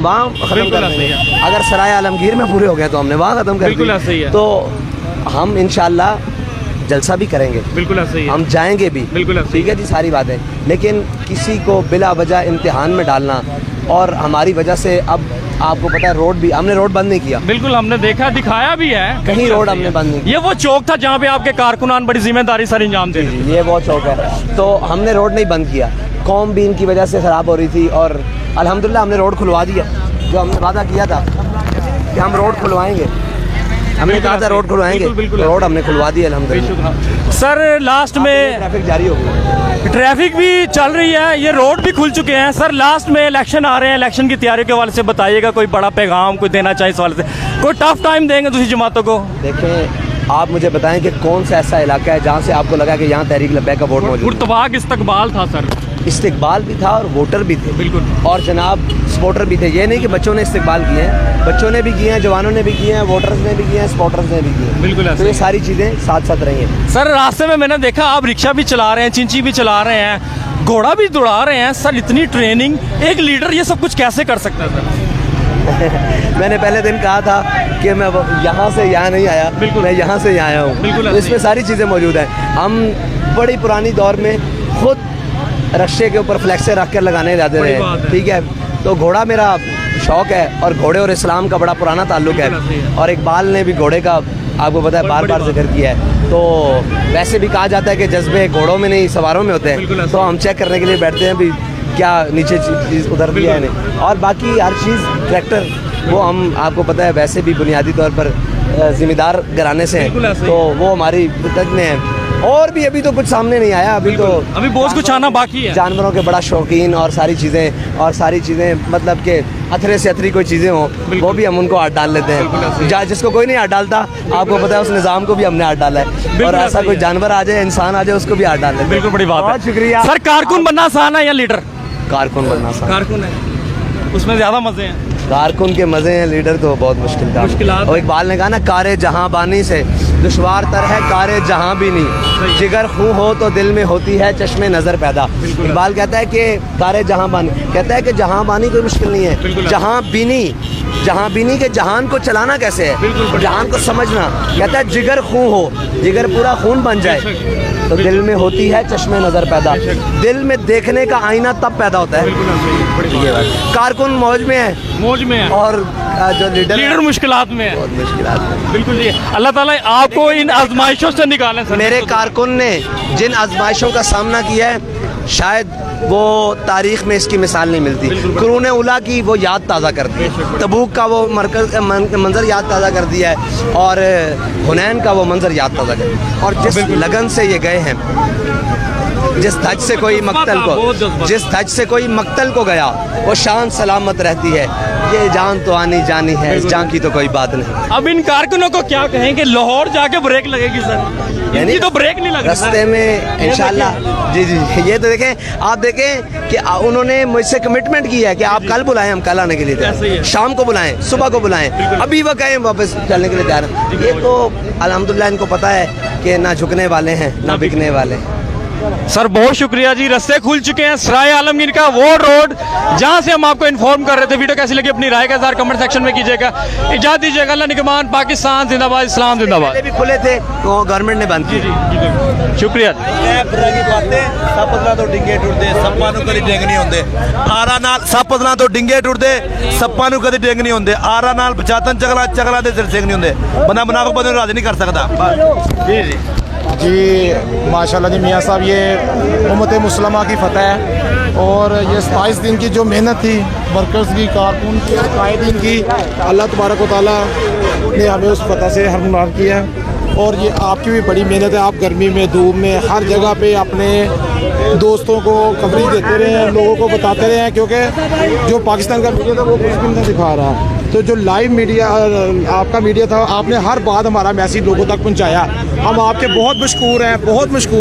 वहाँ खत्म कर देंगे। अगर सराय आलमगीर में पूरे हो गए तो हमने वहाँ खत्म कर दिया। तो हम इंशाल्लाह जलसा भी करेंगे, बिल्कुल सही है, हम जाएंगे भी, बिल्कुल ठीक है जी, सारी बातें। लेकिन किसी को बिला वजह इम्तिहान में डालना, और हमारी वजह से अब आपको पता है रोड भी हमने रोड बंद नहीं किया, बिल्कुल हमने देखा, दिखाया भी है, कहीं रोड हमने बंद नहीं किया। ये वो चौक था जहाँ पे आपके कारकुनान बड़ी जिम्मेदारी सर अंजाम दे। ये वो चौक है, तो हमने रोड नहीं बंद किया। कौम भी इनकी वजह से ख़राब हो रही थी, और अल्हम्दुलिल्लाह हमने रोड खुलवा दिया। जो हमने वादा किया था कि हम रोड खुलवाएंगे, हमने कहा था रोड खुलवाएंगे, रोड हमने खुलवा दी अल्हम्दुलिल्लाह। सर लास्ट में ट्रैफिक जारी हो गई, ट्रैफिक भी चल रही है, ये रोड भी खुल चुके हैं। सर लास्ट में इलेक्शन आ रहे हैं, इलेक्शन की तैयारियों के हवाले से बताइएगा, कोई बड़ा पैगाम कोई देना चाहिए इस हवाले से, कोई टफ टाइम देंगे दूसरी जमातों को? देखें आप मुझे बताएं कि कौन सा ऐसा इलाका है जहाँ से आपको लगा कि यहाँ तहरीक लब्बैक का वोट मौजूद? पुरतवाक इस्तकबाल था सर, इस्तिकबाल भी था और वोटर भी थे, बिल्कुल, और जनाब सपोर्टर भी थे। ये नहीं कि बच्चों ने इस्तिकबाल किए हैं, बच्चों ने भी किए हैं, जवानों ने भी किए हैं, वोटर्स ने भी किए हैं, सपोर्टर्स ने भी किए हैं, बिल्कुल। तो ये सारी चीज़ें साथ साथ रही हैं। सर रास्ते में मैंने देखा आप रिक्शा भी चला रहे हैं, चिंची भी चला रहे हैं, घोड़ा भी दौड़ा रहे हैं। सर इतनी ट्रेनिंग, एक लीडर ये सब कुछ कैसे कर सकता है सर? मैंने पहले दिन कहा था कि मैं यहाँ से यहाँ नहीं आया, बिल्कुल, मैं यहाँ से यहाँ आया हूँ, बिल्कुल, तो इसमें सारी चीज़ें मौजूद हैं। हम बड़ी पुरानी दौर में खुद रस्से के ऊपर फ्लैक्से रख कर लगाने जाते थे, ठीक है। तो घोड़ा मेरा शौक़ है, और घोड़े और इस्लाम का बड़ा पुराना ताल्लुक़ है, और इकबाल ने भी घोड़े का आपको पता है बार बार जिक्र किया है। तो वैसे भी कहा जाता है कि जज्बे घोड़ों में नहीं सवारों में होते हैं, तो हम चेक करने के लिए बैठते हैं भी क्या नीचे चीज़ उधर दिया है नहीं, और बाकी हर चीज़ ट्रैक्टर वो हम आपको पता है वैसे भी बुनियादी तौर पर ज़िम्मेदार घराने से हैं, तो वो हमारी फितरत में है। और भी अभी तो कुछ सामने नहीं आया, अभी तो अभी बहुत कुछ आना बाकी है। जानवरों के बड़ा शौकीन, और सारी चीज़ें मतलब कि अथरे से अथरी कोई चीज़ें हों, वो भी हम उनको हाथ डाल लेते हैं। जिसको कोई नहीं हाथ डालता, आपको पता है उस निज़ाम को भी हमने हाथ डाला है, और ऐसा कोई जानवर आ जाए, इंसान आ जाए, उसको भी हाथ डाल लेते हैं। बिल्कुल, बड़ी बात है। बहुत शुक्रिया सर कारकुन बनना आसान है या लीडर? कारकुन बनना आसान। कारकुन है, उसमें ज़्यादा मज़े हैं। कारकुन के मज़े हैं, लीडर तो बहुत मुश्किल काम है। और इकबाल ने कहा ना, कारे जहाँ बानी से दुश्वार तर है कारे जहाँ भी नहीं, जिगर खूं हो तो दिल में होती है चश्मे नज़र पैदा। इकबाल कहता है कि कारे जहाँ बानी, कहता है कि जहाँ बानी कोई मुश्किल नहीं है, जहाँ बीनी के जहान को चलाना कैसे है, जहान को समझना। कहता है जिगर खून हो, जिगर पूरा खून बन जाए तो दिल में होती है चश्मे नज़र पैदा। दिल में देखने का आईना तब पैदा होता है। कारकुन मौज में है, और जो लीडर मुश्किलात में है, बहुत मुश्किलात में। बिल्कुल जी। अल्लाह ताला आपको इन आजमाइशों से निकाले सर। मेरे कारकुन ने जिन आजमाइशों का सामना किया है, शायद वो तारीख़ में इसकी मिसाल नहीं मिलती। कुरून उला की वो याद ताज़ा कर दी, तबूक का वो मंज़र याद ताज़ा कर दिया है, और हुनैन का वो मंज़र याद ताज़ा कर दिया। और जिस लगन से ये गए हैं, जिस धज से कोई मक्तल को गया, वो शान सलामत रहती है। ये जान तो आनी जानी है, इस जान की तो कोई बात नहीं। अब इन कारकुनों को क्या कहें कि लाहौर जाके ब्रेक लगेगी सर? इनकी तो ब्रेक नहीं लग रास्ते में इंशाल्लाह। जी, ये तो देखें, आप देखें कि उन्होंने मुझसे कमिटमेंट किया है कि आप कल बुलाएं, हम कल आने के लिए तैयार, शाम को बुलाएं, सुबह को बुलाएं, अभी वो कहें वापस चलने के लिए तैयार हैं। ये तो अल्हम्दुलिल्लाह इनको पता है कि ना झुकने वाले हैं ना बिकने वाले हैं। सर बहुत शुक्रिया जी। रास्ते खुल चुके हैं सराय आलमगीर का वो रोड जहां से हम आपको इन्फॉर्म कर रहे थे। वीडियो कैसी लगी अपनी राय का इज़हार कमेंट सेक्शन में कीजिएगा। इजाज़त दीजिएगा। अल्लाह निगहबान। पाकिस्तान जिंदाबाद, इस्लाम जिंदाबाद। भी खुले थे तो गवर्नमेंट ने बंद किए। शुक्रिया। ਸੱਪ ਬਦਲਾ ਤੋਂ ਡਿੰਗੇ ਟੁੱਟਦੇ, ਸੱਪਾਂ ਨੂੰ ਕਦੀ ਡਿੰਗ ਨਹੀਂ ਹੁੰਦੇ। ਆਰਾ ਨਾਲ ਸੱਪ ਬਦਲਾ ਤੋਂ ਡਿੰਗੇ ਟੁੱਟਦੇ, ਸੱਪਾਂ ਨੂੰ ਕਦੀ ਡਿੰਗ ਨਹੀਂ ਹੁੰਦੇ। ਆਰਾ ਨਾਲ ਬਚਾਤਨ ਚਗਲਾ ਦੇ ਸਿਰ ਸਿੰਘ ਨਹੀਂ ਹੁੰਦੇ। ਬੰਦਾ ਮੁਨਾਫਿਕ ਬੰਦੇ ਨੂੰ ਰਾਜ਼ੀ ਨਹੀਂ ਕਰ ਸਕਦਾ। जी माशाल्लाह जी मियाँ साहब, ये उम्मत मुस्लिमा की फ़तह है, और ये 27 दिन की जो मेहनत थी वर्कर्स की, कारकुन की, कायदीन की, अल्लाह तबारक व तआला ने हमें उस फ़तह से हरमनार किया। और ये आपकी भी बड़ी मेहनत है, आप गर्मी में धूप में हर जगह पे अपने दोस्तों को कवरेज देते रहे हैं, लोगों को बताते रहे हैं, क्योंकि जो पाकिस्तान का मीडिया था वो कुछ भी नहीं दिखा रहा। तो जो लाइव मीडिया आपका मीडिया था, आपने हर बात हमारा मैसेज लोगों तक पहुंचाया। हम आपके बहुत मशकूर हैं, बहुत मशकूर।